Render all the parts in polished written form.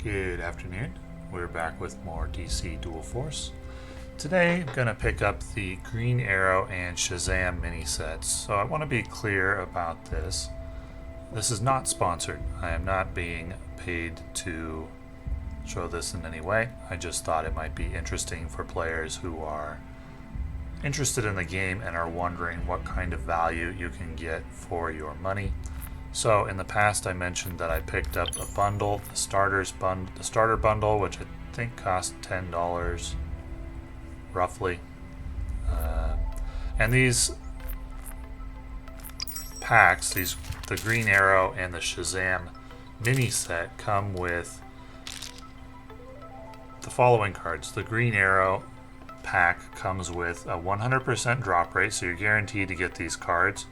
Good afternoon. We're back with more DC Dual Force. Today I'm going to pick up the Green Arrow and Shazam mini sets. So I want to be clear about this. This is not sponsored. I am not being paid to show this in any way. I just thought it might be interesting for players who are interested in the game and are wondering what kind of value you can get for your money. So in the past I mentioned that I picked up a bundle, the starter bundle, which I think cost $10 roughly. And these packs, the Green Arrow and the Shazam mini set, come with the following cards. The Green Arrow pack comes with a 100% drop rate, so you're guaranteed to get these cards.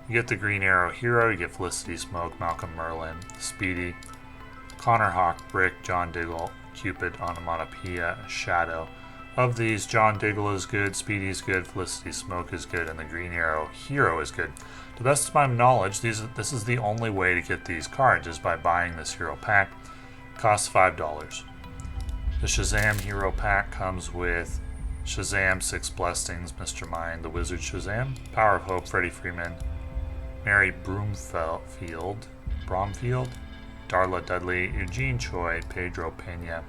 You get the Green Arrow Hero, you get Felicity Smoke, Malcolm Merlin, Speedy, Connor Hawk, Brick, John Diggle, Cupid, Onomatopoeia, Shadow. Of these, John Diggle is good, Speedy is good, Felicity Smoke is good, and the Green Arrow Hero is good. To the best of my knowledge, this is the only way to get these cards, is by buying this hero pack. It costs $5. The Shazam Hero pack comes with Shazam, Six Blessings, Mr. Mind, the Wizard Shazam, Power of Hope, Freddie Freeman, Mary Bromfield, Darla Dudley, Eugene Choi, Pedro Pena.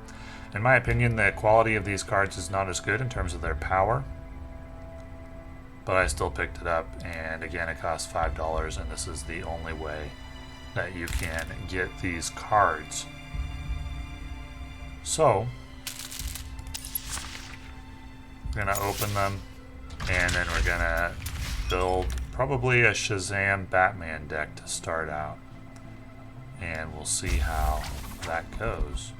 In my opinion, the quality of these cards is not as good in terms of their power, but I still picked it up, and again it costs $5, and this is the only way that you can get these cards. So we're going to open them, and then we're going to build probably a Shazam Batman deck to start out, and we'll see how that goes.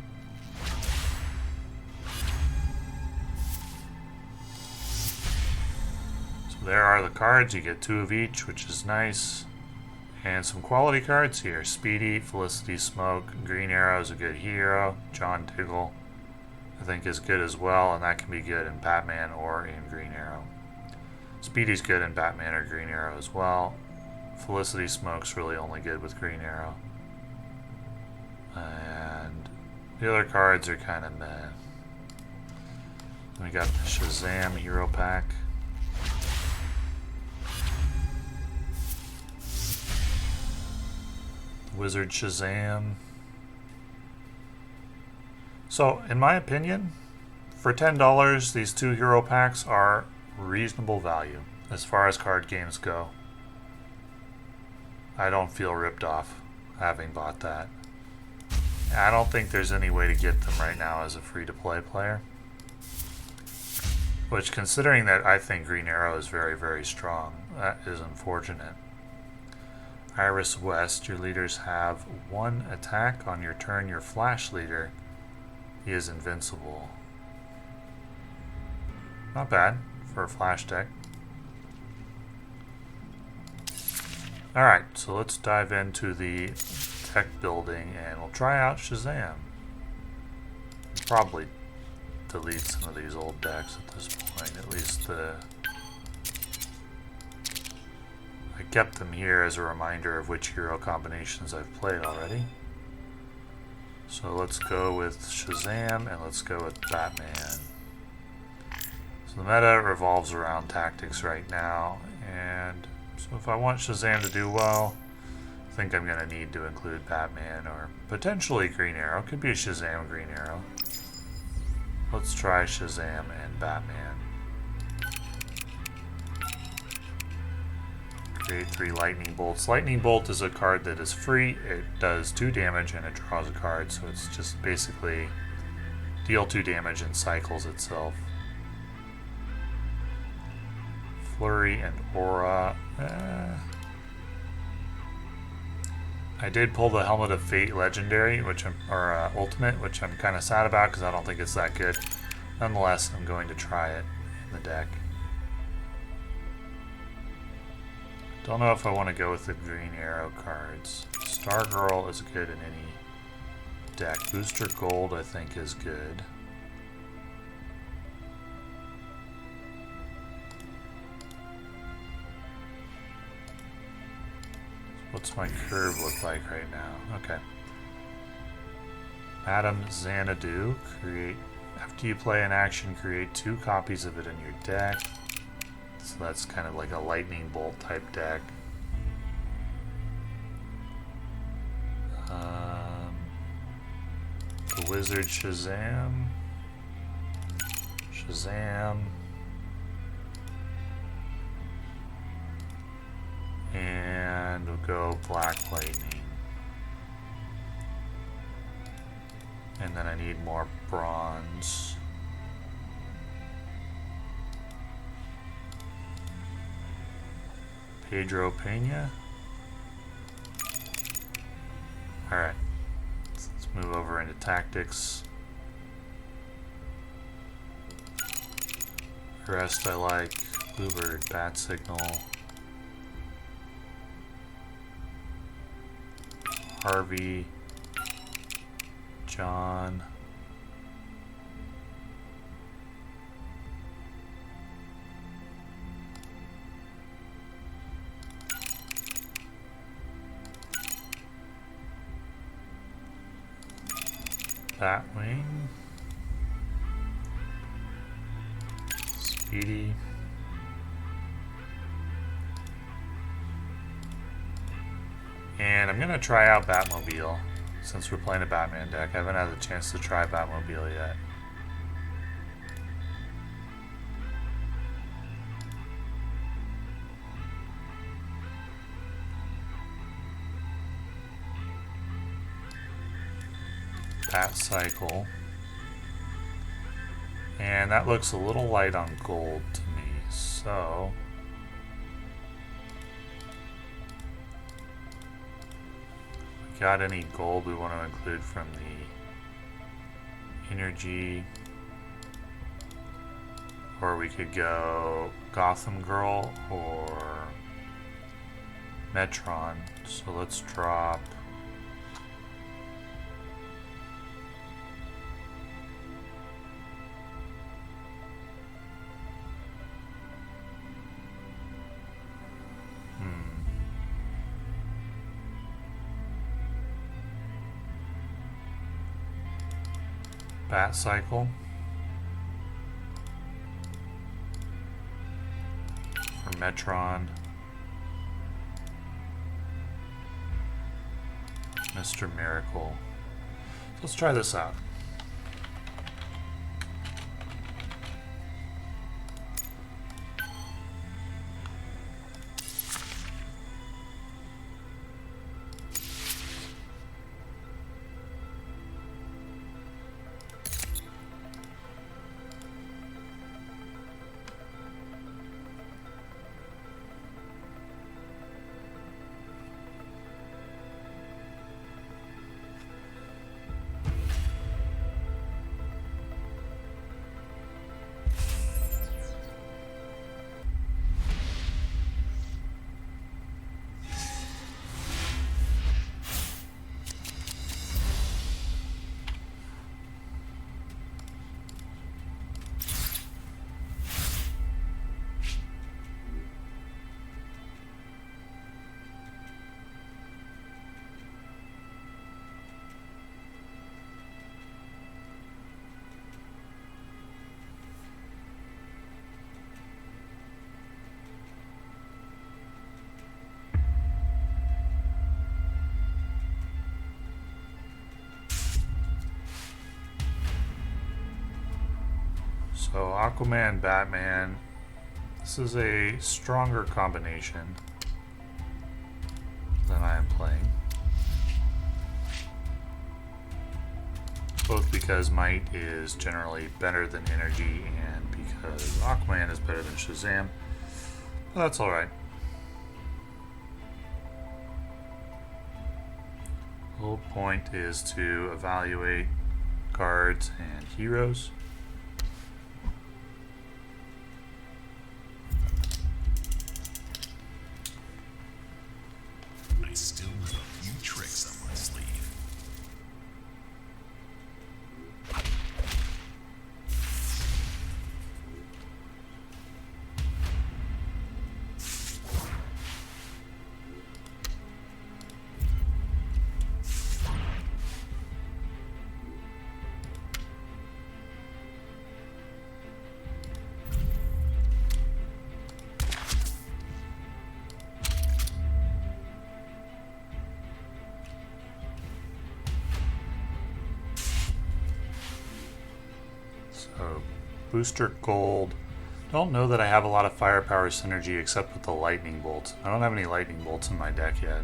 So there are the cards. You get 2 of each, which is nice, and some quality cards here. Speedy, Felicity Smoke, Green Arrow is a good hero. John Diggle I think is good as well, and that can be good in Batman or in Green Arrow. Speedy's good in Batman or Green Arrow as well. Felicity Smoke's really only good with Green Arrow. And the other cards are kind of meh. We got the Shazam Hero Pack. Wizard Shazam. So, in my opinion, for $10, these 2 hero packs are reasonable value as far as card games go. I don't feel ripped off having bought that. I don't think there's any way to get them right now as a free-to-play player. Which, considering that I think Green Arrow is very, very strong, that is unfortunate. Iris West, your leaders have 1 attack. On your turn, your Flash leader, he is invincible. Not bad for a Flash deck. Alright, so let's dive into the tech building and we'll try out Shazam. Probably delete some of these old decks at this point, at least I kept them here as a reminder of which hero combinations I've played already. So let's go with Shazam and let's go with Batman. So the meta revolves around tactics right now, and so if I want Shazam to do well, I think I'm going to need to include Batman or potentially Green Arrow. Could be a Shazam Green Arrow. Let's try Shazam and Batman. Create 3 Lightning Bolts. Lightning Bolt is a card that is free. It does 2 damage and it draws a card, so it's just basically deal 2 damage and cycles itself. Flurry and Aura. I did pull the Helmet of Fate Legendary, or Ultimate, which I'm kind of sad about because I don't think it's that good. Nonetheless, I'm going to try it in the deck. Don't know if I want to go with the Green Arrow cards. Stargirl is good in any deck. Booster Gold, I think, is good. What's my curve look like right now? Okay. Madam Xanadu. Create. After you play an action, create 2 copies of it in your deck. So that's kind of like a lightning bolt type deck. The Wizard Shazam. Shazam. And we'll go Black Lightning. And then I need more bronze. Pedro Pena. Alright. Let's move over into tactics. The rest I like. Bluebird, Bat Signal. Harvey. John. Batwing. Speedy. And I'm going to try out Batmobile. Since we're playing a Batman deck, I haven't had the chance to try Batmobile yet. Bat Cycle. And that looks a little light on gold to me, so... Got any gold we want to include from the energy, or we could go Gotham Girl or Metron. So let's drop Bat Cycle for Metron, Mr. Miracle. Let's try this out. So Aquaman, Batman, this is a stronger combination than I am playing. Both because might is generally better than energy and because Aquaman is better than Shazam. But that's alright. The whole point is to evaluate cards and heroes. I still have a few tricks up my sleeve. So, booster gold. Don't know that I have a lot of firepower synergy except with the lightning bolts. I don't have any lightning bolts in my deck yet.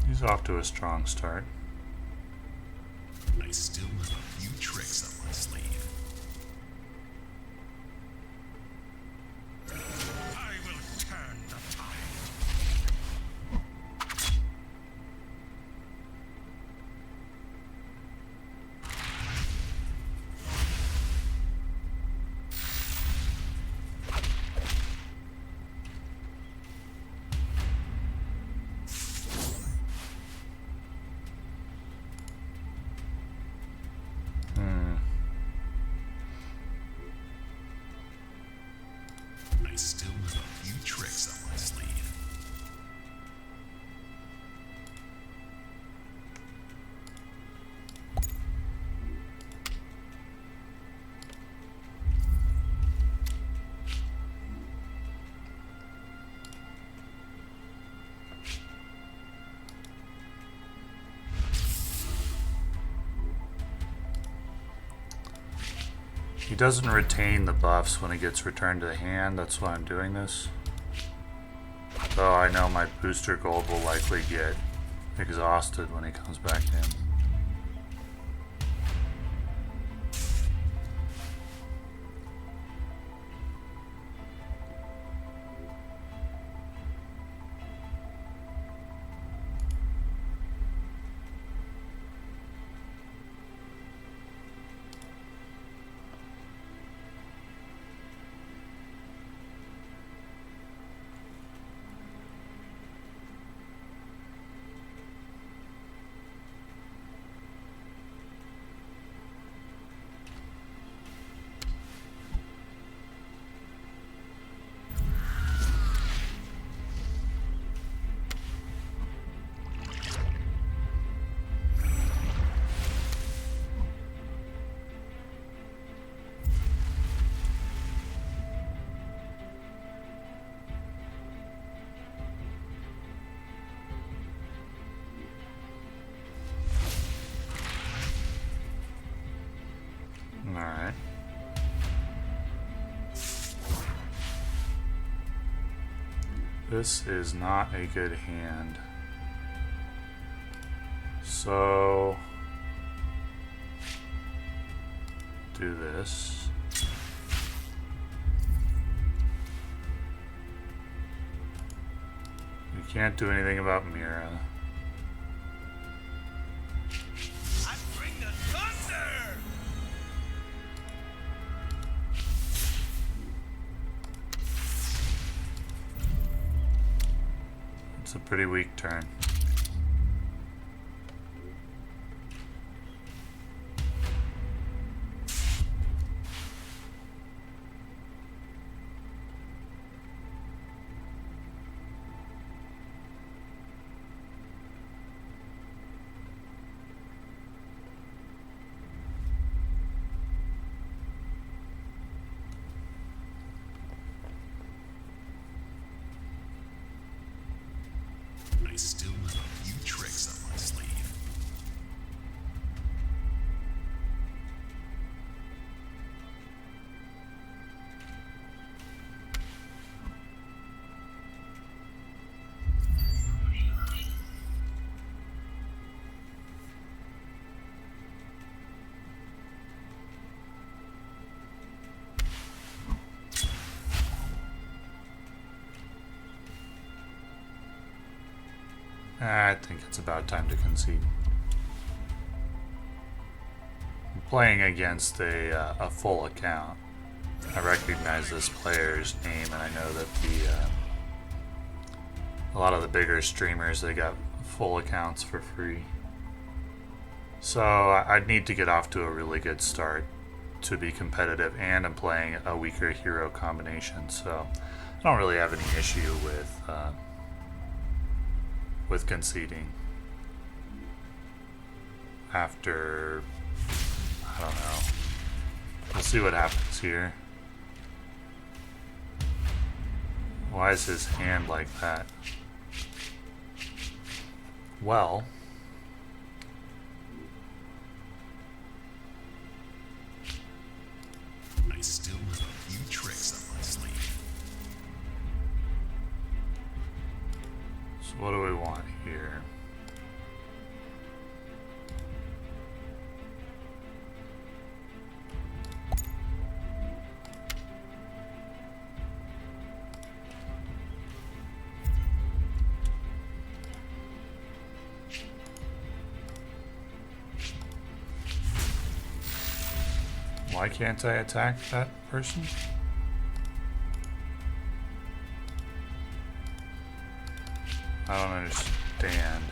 He's off to a strong start. I still have a few tricks up my sleeve. I will turn the tide. I still have a few tricks up my sleeve. He doesn't retain the buffs when he gets returned to the hand, that's why I'm doing this. Though I know my booster gold will likely get exhausted when he comes back in. Alright. This is not a good hand. So do this. You can't do anything about Mira. I bring the thunder! It's a pretty weak turn. I still have a few tricks up my sleeve. I think it's about time to concede. I'm playing against a full account. I recognize this player's name, and I know that a lot of the bigger streamers, they got full accounts for free. So I'd need to get off to a really good start to be competitive, and I'm playing a weaker hero combination, so I don't really have any issue with conceding after, I don't know. We'll see what happens here. Why is his hand like that? Well, I still have a few tricks up my sleeve. so what do we want here? Why can't I attack that person? I don't understand.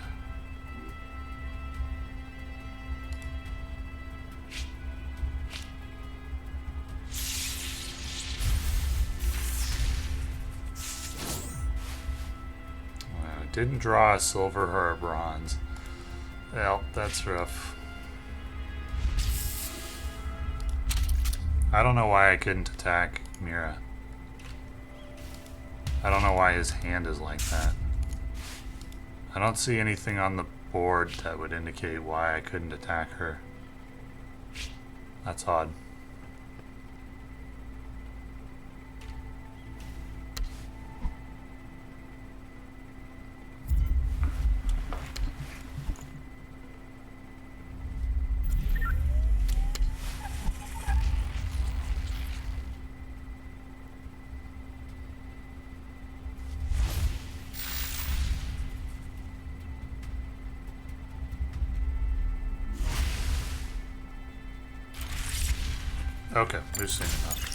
Well, it didn't draw a silver or a bronze. Well, that's rough. I don't know why I couldn't attack Mira. I don't know why his hand is like that. I don't see anything on the board that would indicate why I couldn't attack her. That's odd. Okay, we've seen enough.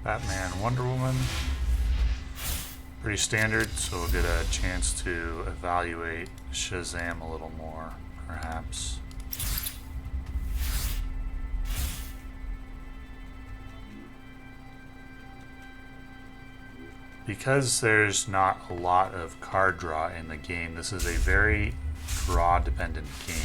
Batman, Wonder Woman. Pretty standard, so we'll get a chance to evaluate Shazam a little more, perhaps. Because there's not a lot of card draw in the game, this is a very draw dependent game.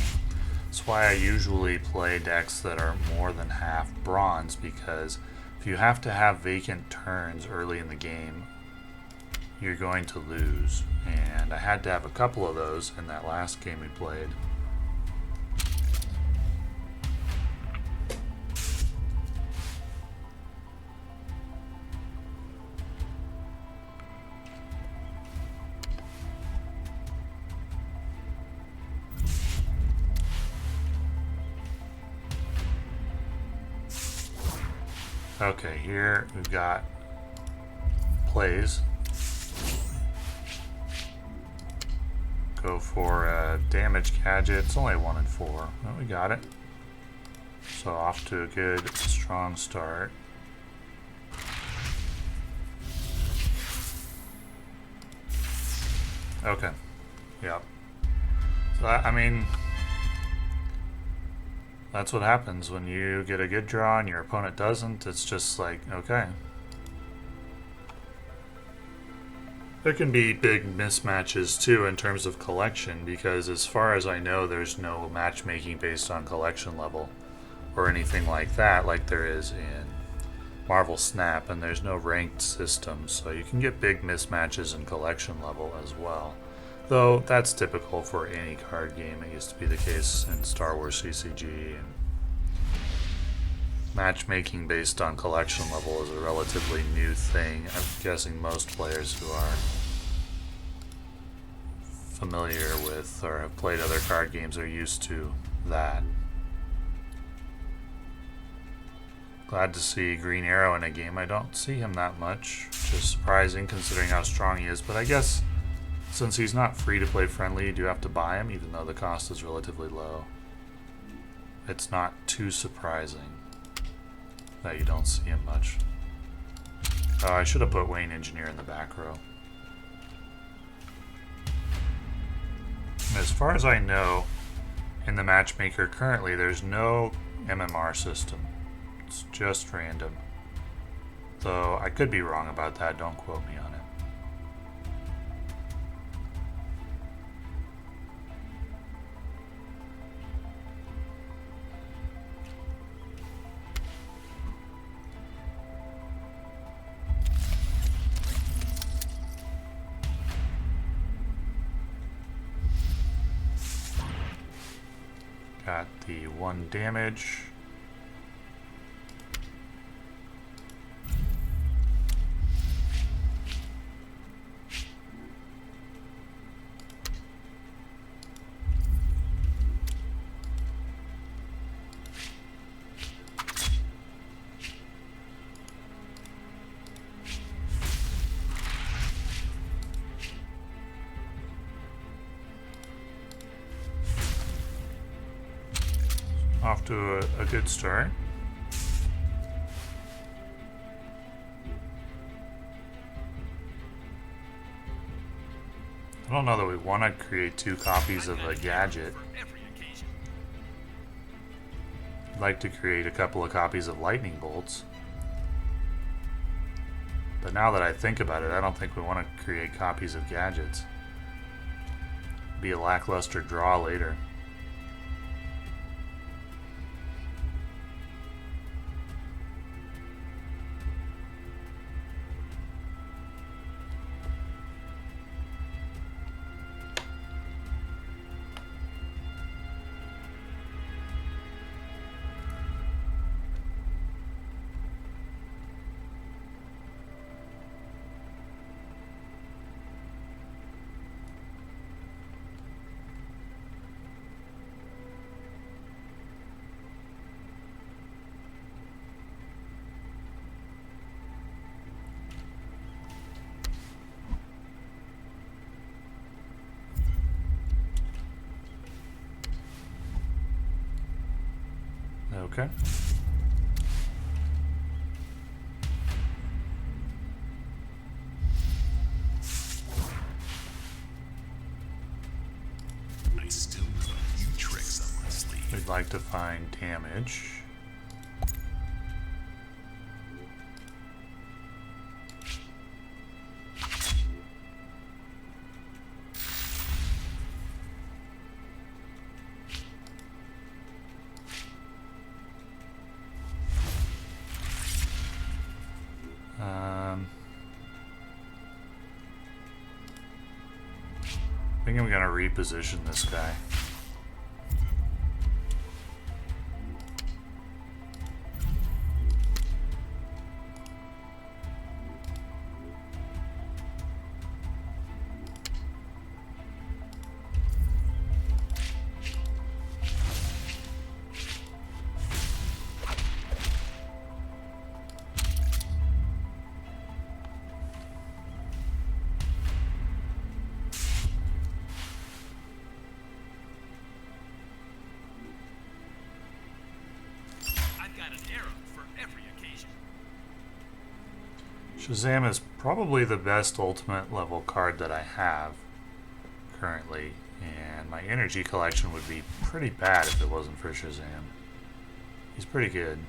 That's why I usually play decks that are more than half bronze, because if you have to have vacant turns early in the game, you're going to lose. And I had to have a couple of those in that last game we played. Okay, here we've got plays. Go for a damage gadget. It's only 1 and 4. Well, we got it. So off to a good, strong start. Okay. Yep. So that, I mean, that's what happens when you get a good draw and your opponent doesn't. It's just like, okay. There can be big mismatches too in terms of collection, because as far as I know, there's no matchmaking based on collection level or anything like that, like there is in Marvel Snap, and there's no ranked system, so you can get big mismatches in collection level as well. Though that's typical for any card game. It used to be the case in Star Wars CCG and Matchmaking based on collection level is a relatively new thing. I'm guessing most players who are familiar with or have played other card games are used to that. Glad to see Green Arrow in a game. I don't see him that much, which is surprising considering how strong he is, but I guess since he's not free to play friendly, you do have to buy him, even though the cost is relatively low. It's not too surprising that you don't see him much. Oh, I should have put Wayne Engineer in the back row. As far as I know, in the Matchmaker currently, there's no MMR system. It's just random. Though I could be wrong about that, don't quote me on it. Got the 1 damage. Off to a good start. I don't know that we want to create 2 copies of a gadget. I'd like to create a couple of copies of lightning bolts. But now that I think about it, I don't think we want to create copies of gadgets. Be a lackluster draw later. Okay. I still have a few tricks up my sleeve. We'd like to find damage. I think I'm gonna reposition this guy. Shazam is probably the best ultimate level card that I have currently, and my energy collection would be pretty bad if it wasn't for Shazam. He's pretty good.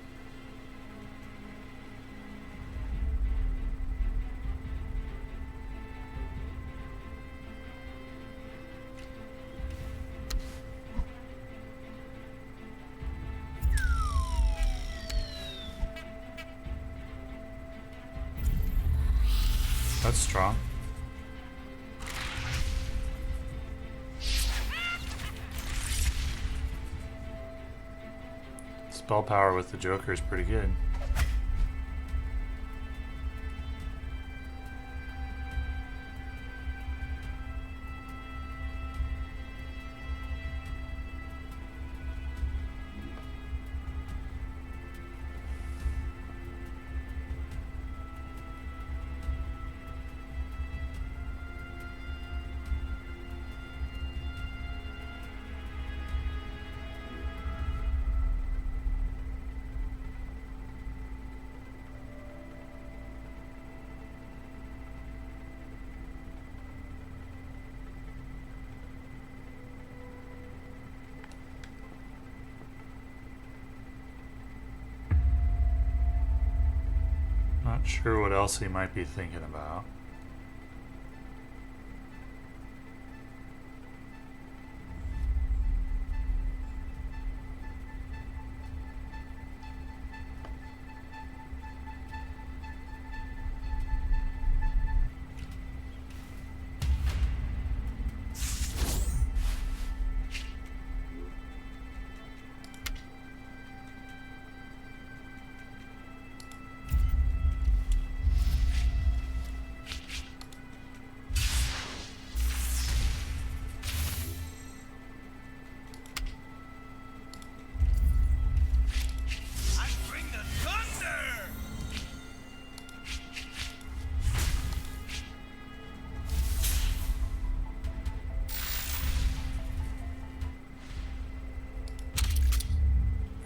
That's strong. Let's Spell power with the Joker is pretty good. Not sure what else he might be thinking about.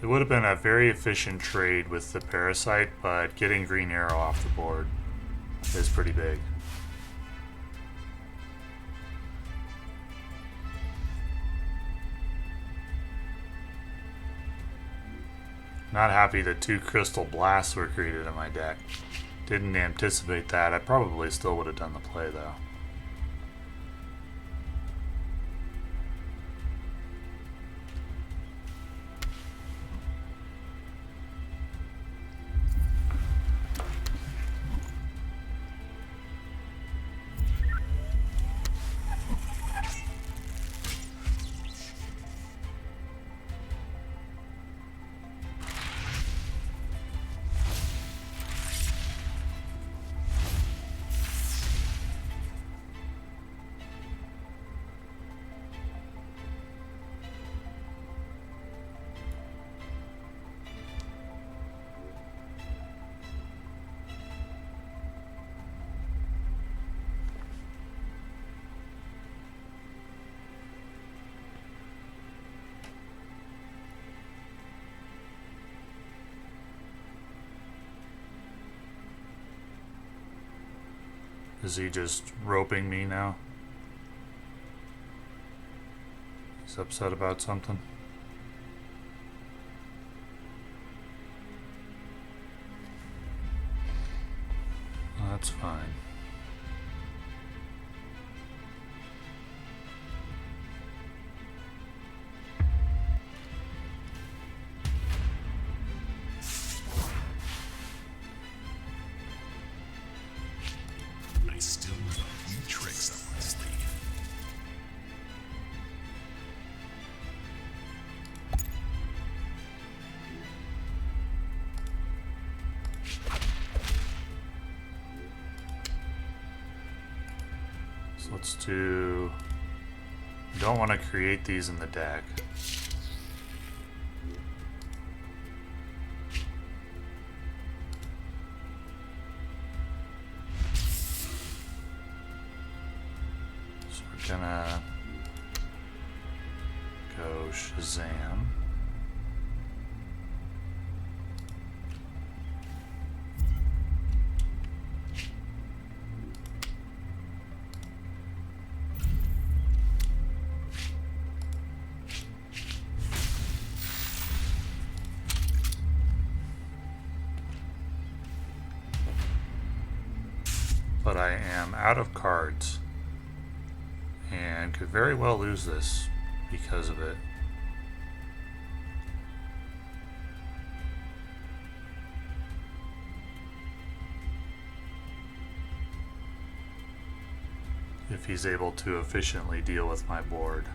It would have been a very efficient trade with the Parasite, but getting Green Arrow off the board is pretty big. Not happy that 2 Crystal Blasts were created in my deck. Didn't anticipate that. I probably still would have done the play though. Is he just roping me now? He's upset about something. Well, that's fine. I still have a few tricks up my sleeve. So let's do... Don't want to create these in the deck. So we're gonna go Shazam. But I am out of cards and could very well lose this because of it. If he's able to efficiently deal with my board.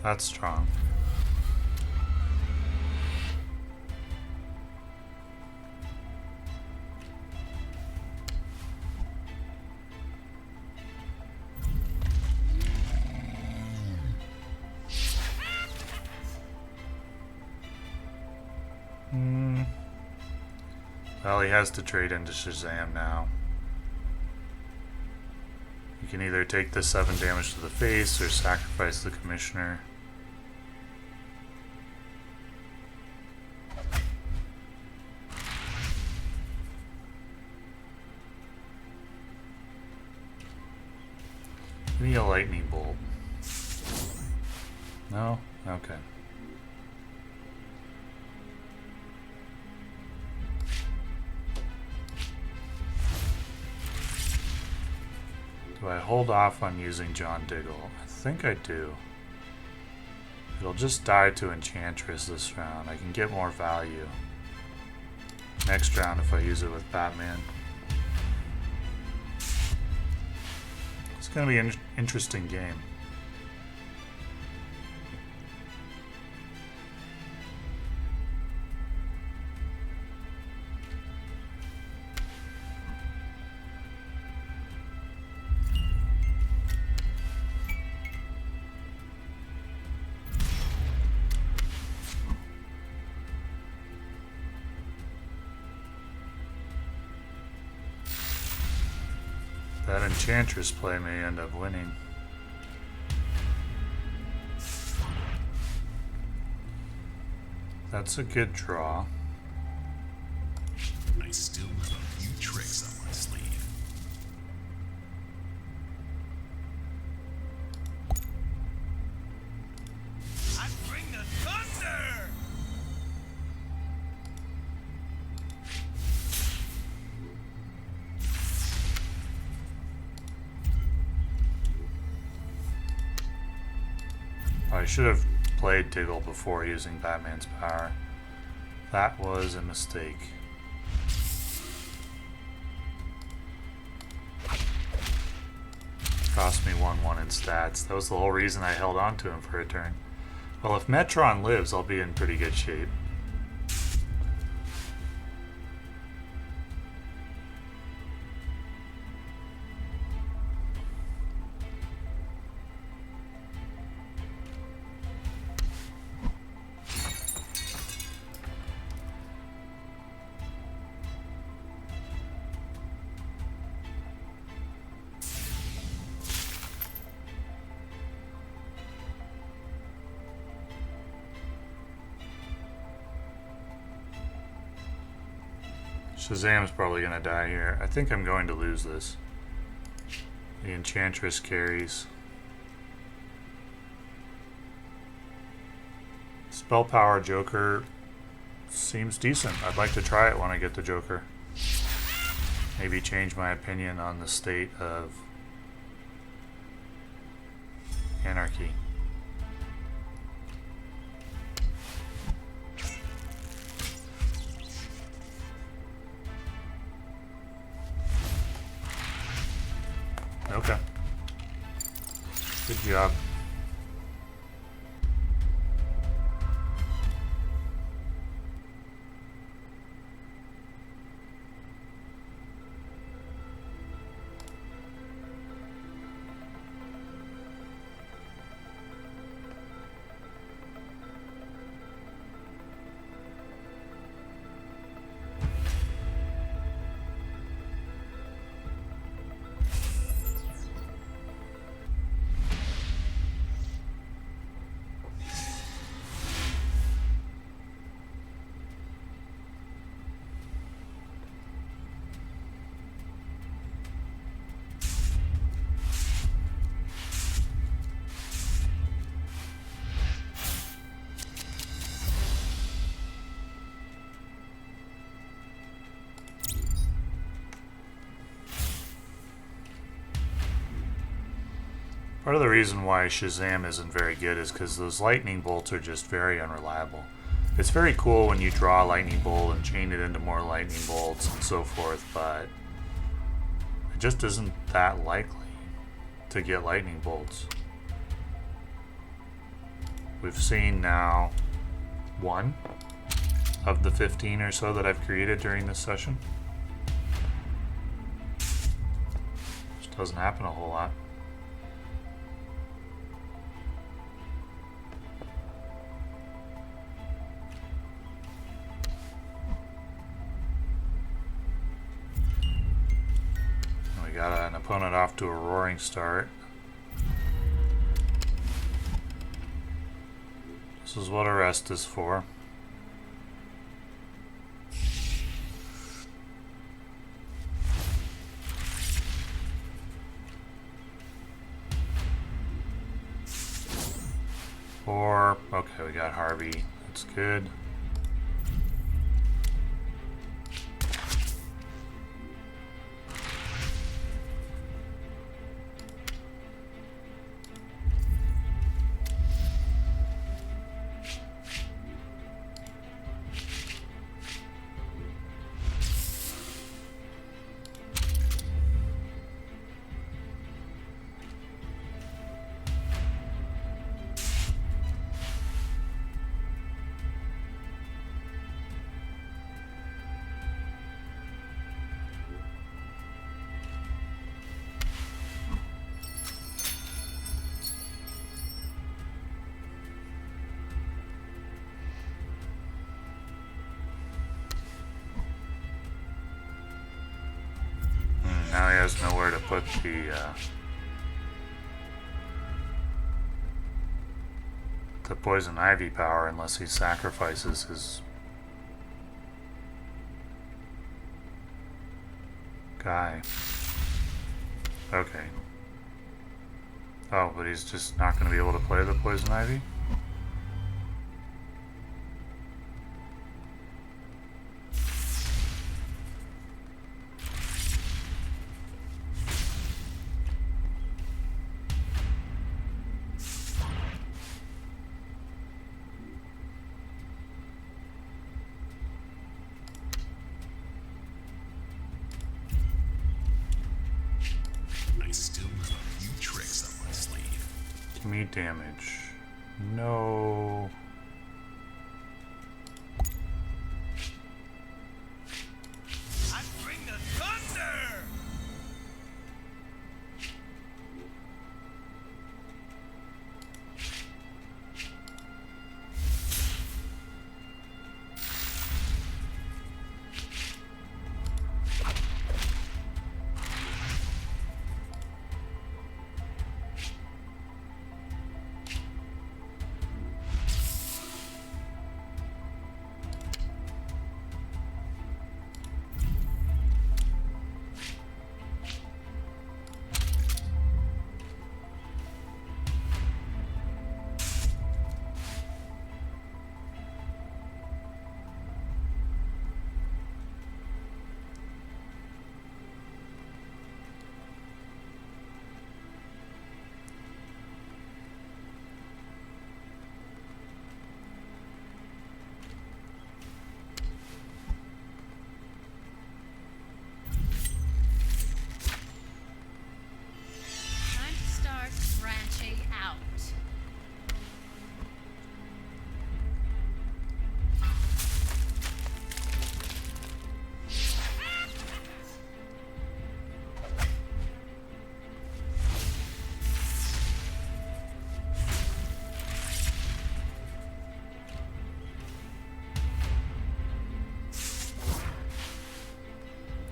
That's strong. Well, he has to trade into Shazam now. You can either take the 7 damage to the face or sacrifice the Commissioner. Give me a lightning bolt. No? Okay. Do I hold off on using John Diggle? I think I do. It'll just die to Enchantress this round. I can get more value next round if I use it with Batman. It's going to be an interesting game. That Enchantress play may end up winning. That's a good draw. I still have a few tricks up my sleeve. I bring the thunder! I should have played Diggle before using Batman's power. That was a mistake. Cost me 1/1 in stats. That was the whole reason I held on to him for a turn. Well, if Metron lives, I'll be in pretty good shape. Shazam's probably gonna die here. I think I'm going to lose this. The Enchantress carries. Spell Power Joker seems decent. I'd like to try it when I get the Joker. Maybe change my opinion on the state of anarchy. Okay. Good job. Part of the reason why Shazam isn't very good is because those lightning bolts are just very unreliable. It's very cool when you draw a lightning bolt and chain it into more lightning bolts and so forth, but it just isn't that likely to get lightning bolts. we've seen now 1 of the 15 or so that I've created during this session. Which doesn't happen a whole lot. We got an opponent off to a roaring start. This is what a rest is for. Okay, we got Harvey. That's good. Now he has nowhere to put the poison ivy power unless he sacrifices his guy. Okay. Oh, but he's just not going to be able to play the poison ivy? Me damage. No. I bring the thunder!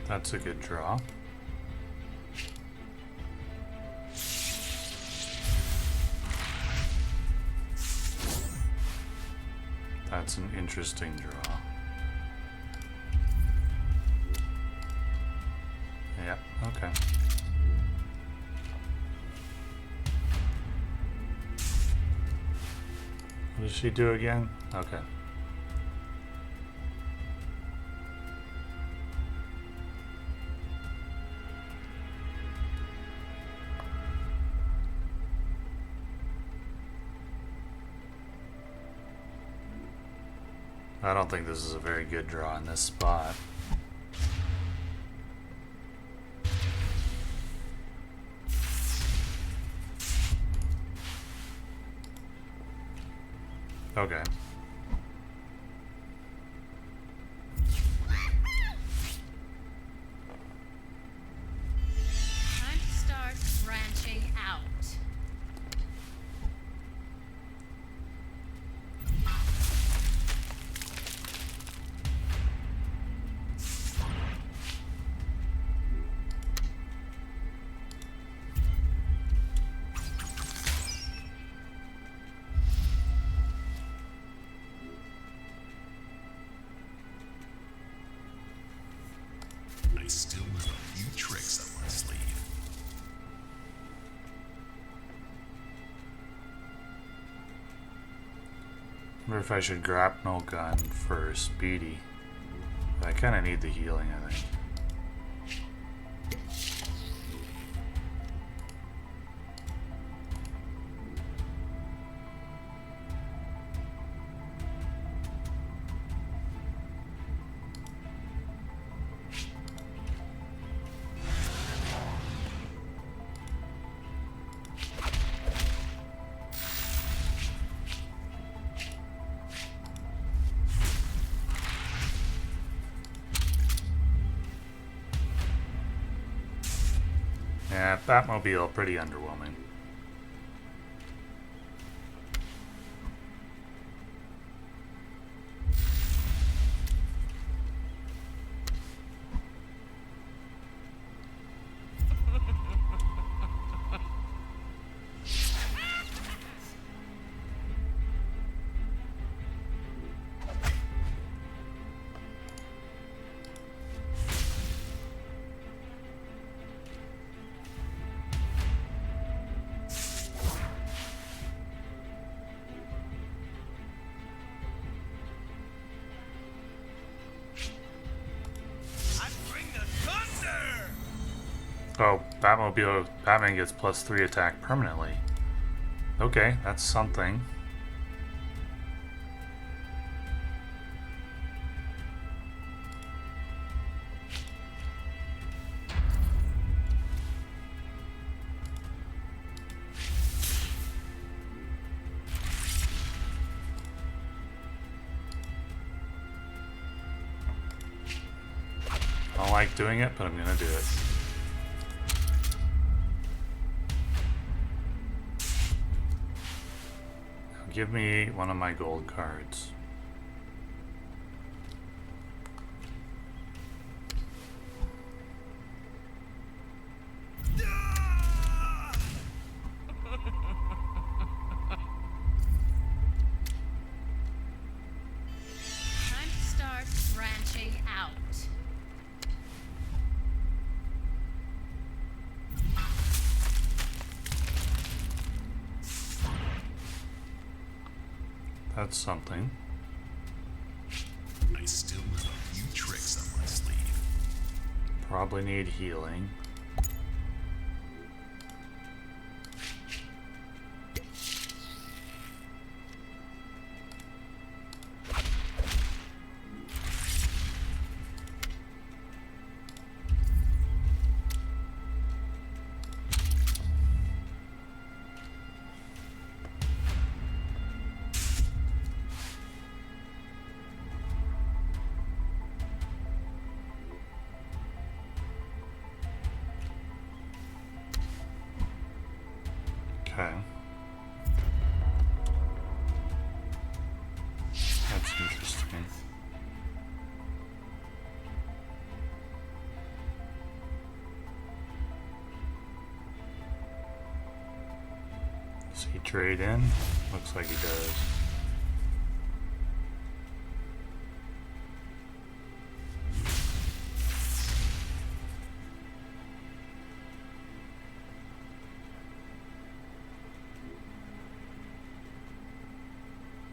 That's a good draw. That's an interesting draw. Yeah, okay. What does she do again? Okay. I don't think this is a very good draw in this spot. Okay. Time to start branching out. I still have a few tricks up my sleeve. Wonder if I should grapnel gun for speedy. But I kind of need the healing, I think. Yeah, Batmobile, pretty underwhelming. I bring the thunder! Oh, Batman gets +3 attack permanently. Okay, that's something. I don't like doing it, but I'm gonna do it. Now give me one of my gold cards. Time to start branching out. That's something. I still have a few tricks up my sleeve. Probably need healing. Okay. That's interesting. Does he trade in? Looks like he does.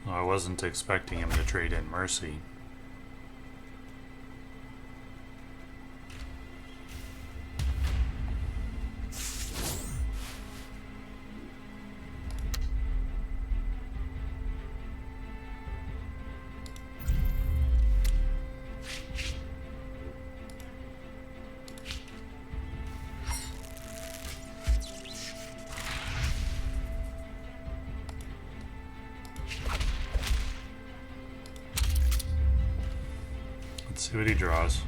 Well, I wasn't expecting him to trade in Mercy. Let's see what he draws.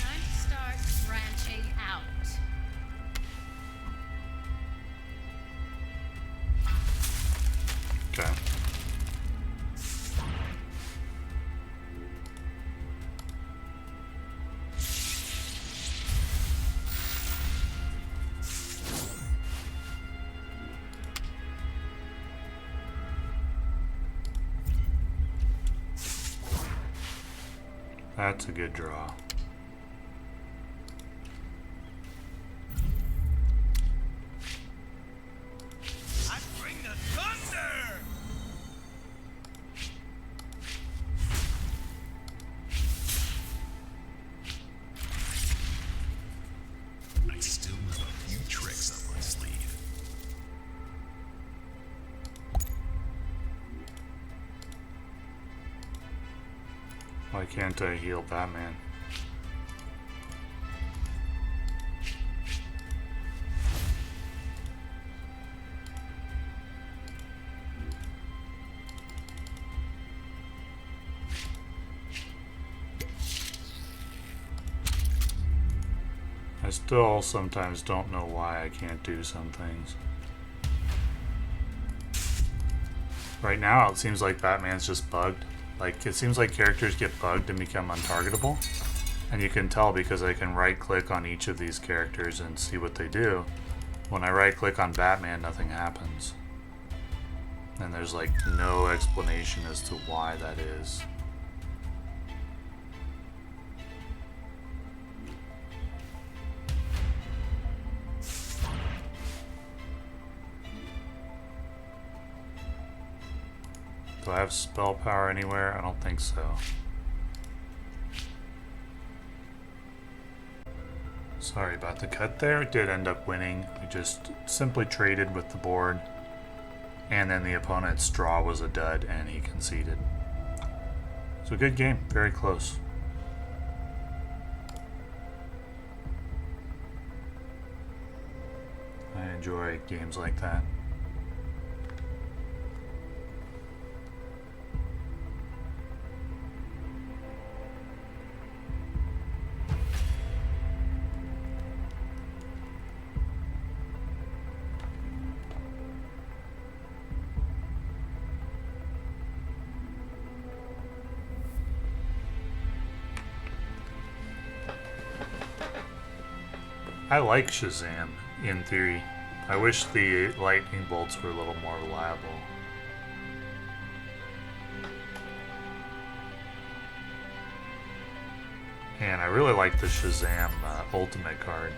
Time to start branching out. Okay. That's a good draw. I bring the thunder! I still have a few tricks up my sleeve. Why can't I heal Batman? I still sometimes don't know why I can't do some things. Right now it seems like Batman's just bugged. Like, it seems like characters get bugged and become untargetable. And you can tell because I can right click on each of these characters and see what they do. When I right click on Batman, nothing happens. And there's like no explanation as to why that is. Do I have spell power anywhere? I don't think so. Sorry about the cut there. It did end up winning. We just simply traded with the board. And then the opponent's draw was a dud and he conceded. So good game. Very close. I enjoy games like that. I like Shazam, in theory. I wish the lightning bolts were a little more reliable. And I really like the Shazam Ultimate card.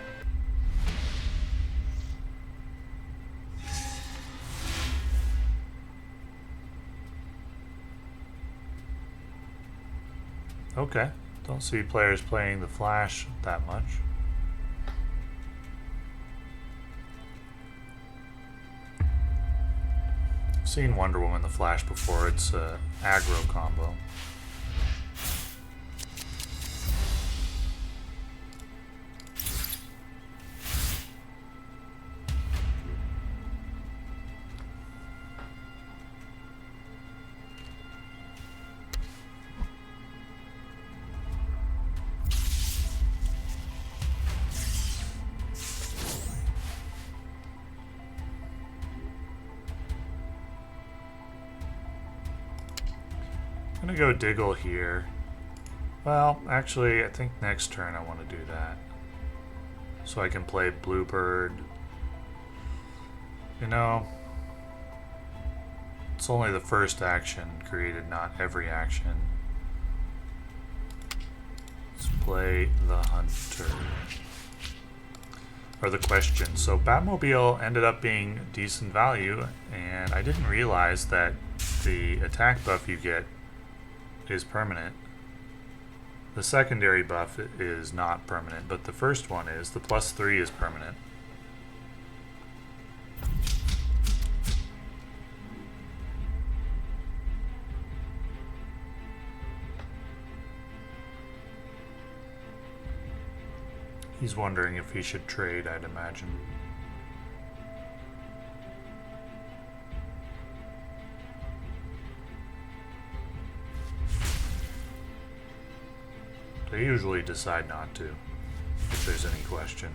Okay, don't see players playing the Flash that much. I've seen Wonder Woman the Flash before. It's a aggro combo. I'm gonna go Diggle here. Well, actually, I think next turn I want to do that. So I can play Bluebird. You know, it's only the first action created, not every action. Let's play the Hunter. Or the Question. So Batmobile ended up being decent value, and I didn't realize that the attack buff you get is permanent. The secondary buff is not permanent, but the first one is. The +3 is permanent. He's wondering if he should trade, I'd imagine. They usually decide not to, if there's any question.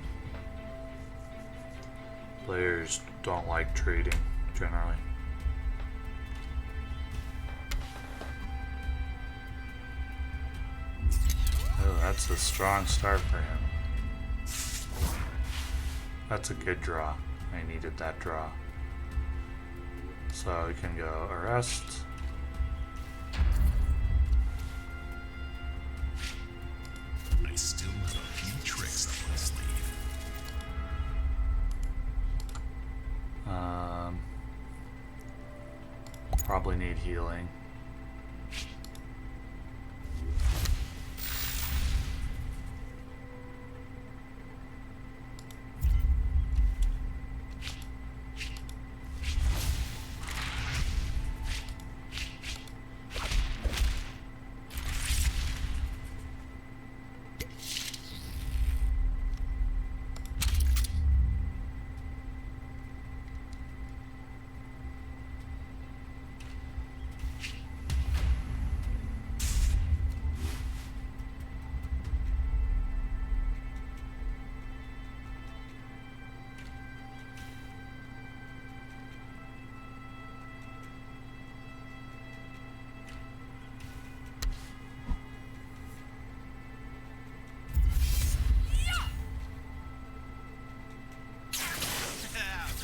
Players don't like trading, generally. Oh, that's a strong start for him. That's a good draw. I needed that draw. So we can go arrest. I still have a few tricks up my sleeve. Probably need healing.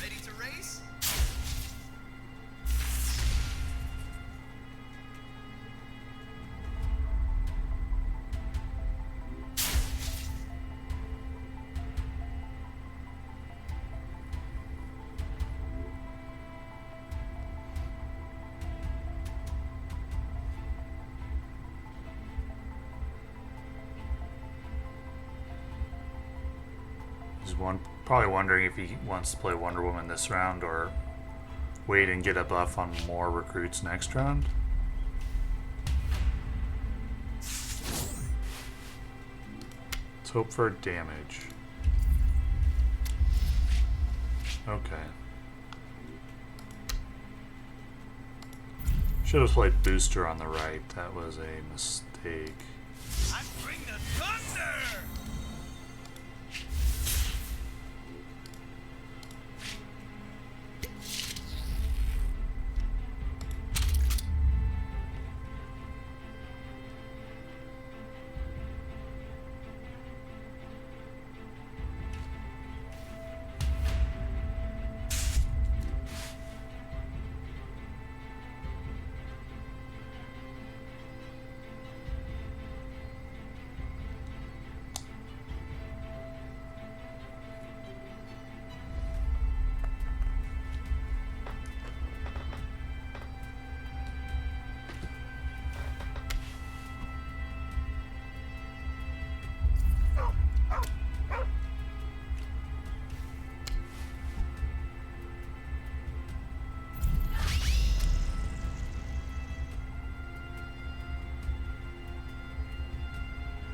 Ready to race? He's probably wondering if he wants to play Wonder Woman this round or wait and get a buff on more recruits next round. Let's hope for damage. Okay. Should have played Booster on the right. That was a mistake. I bring the thunder!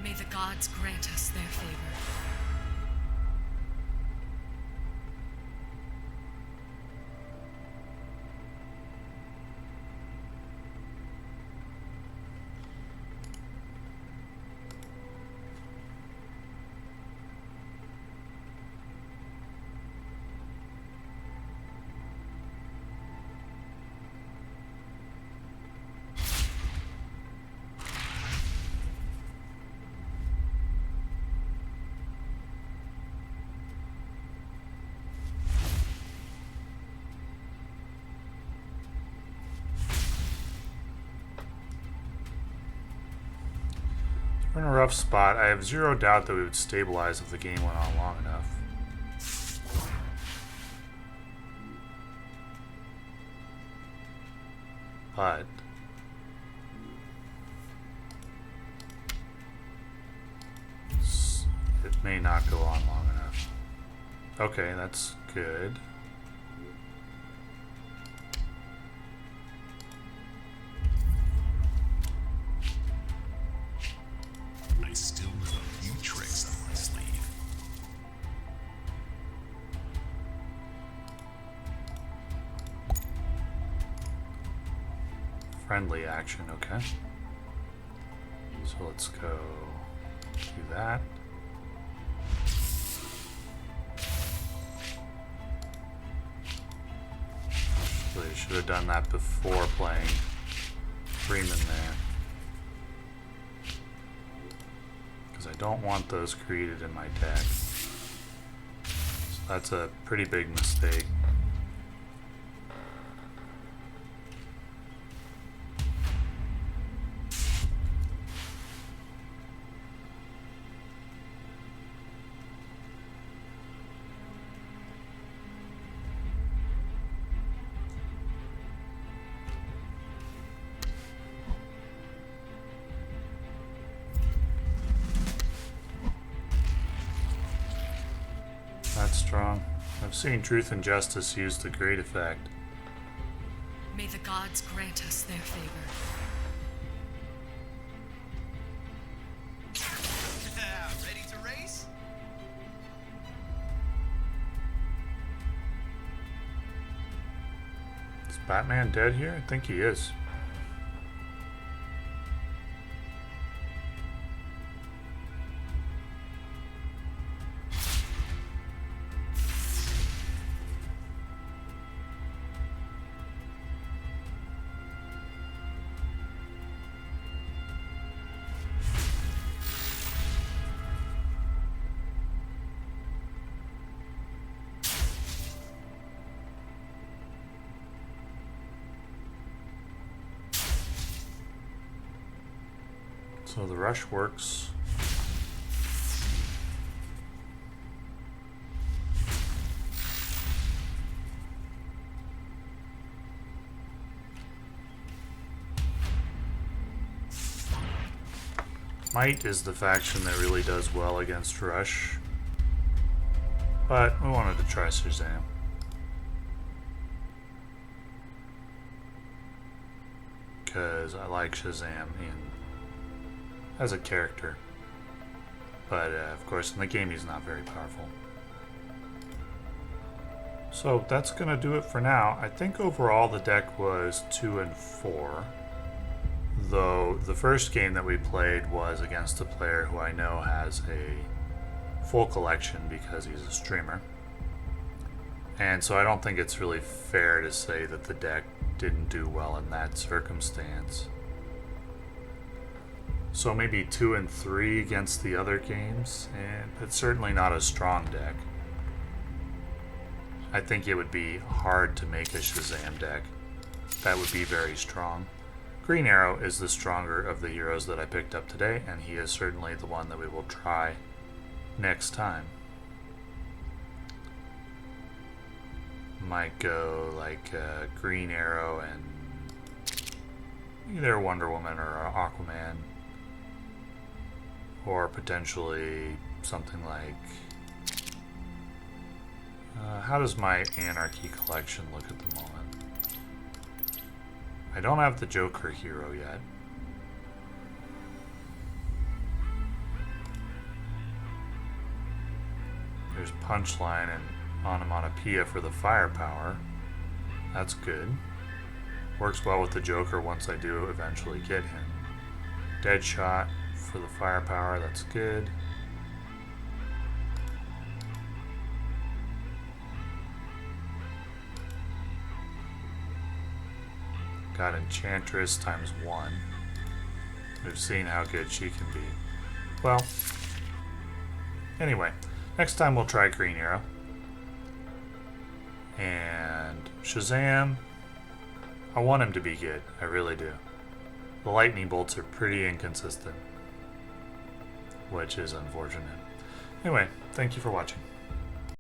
May the gods grant us their favor. We're in a rough spot. I have zero doubt that we would stabilize if the game went on long enough. But it may not go on long enough. Okay, that's good. I still have a few tricks up my sleeve. Friendly action, okay. So let's go Do that. Really should have done that before playing Freeman there. Because I don't want those created in my deck. So that's a pretty big mistake. That's strong. I've seen Truth and Justice used to great effect. May the gods grant us their favor. Ready to race? Is Batman dead here? I think he is. So the rush works. Might is the faction that really does well against rush. But we wanted to try Shazam. Because I like Shazam as a character. But of course in the game he's not very powerful. So that's going to do it for now. I think overall the deck was 2 and 4. Though the first game that we played was against a player who I know has a full collection because he's a streamer. And so I don't think it's really fair to say that the deck didn't do well in that circumstance. So maybe 2 and 3 against the other games, and it's certainly not a strong deck. I think it would be hard to make a Shazam deck that would be very strong. Green Arrow is the stronger of the heroes that I picked up today, and he is certainly the one that we will try next time. Might go like Green Arrow and either Wonder Woman or Aquaman. Or potentially something like... how does my Anarchy collection look at the moment? I don't have the Joker hero yet. There's Punchline and Onomatopoeia for the firepower. That's good. Works well with the Joker once I do eventually get him. Deadshot for the firepower, that's good. Got Enchantress times 1. We've seen how good she can be. Well, anyway, next time we'll try Green Arrow. And Shazam, I want him to be good, I really do. The lightning bolts are pretty inconsistent, which is unfortunate. Anyway, thank you for watching.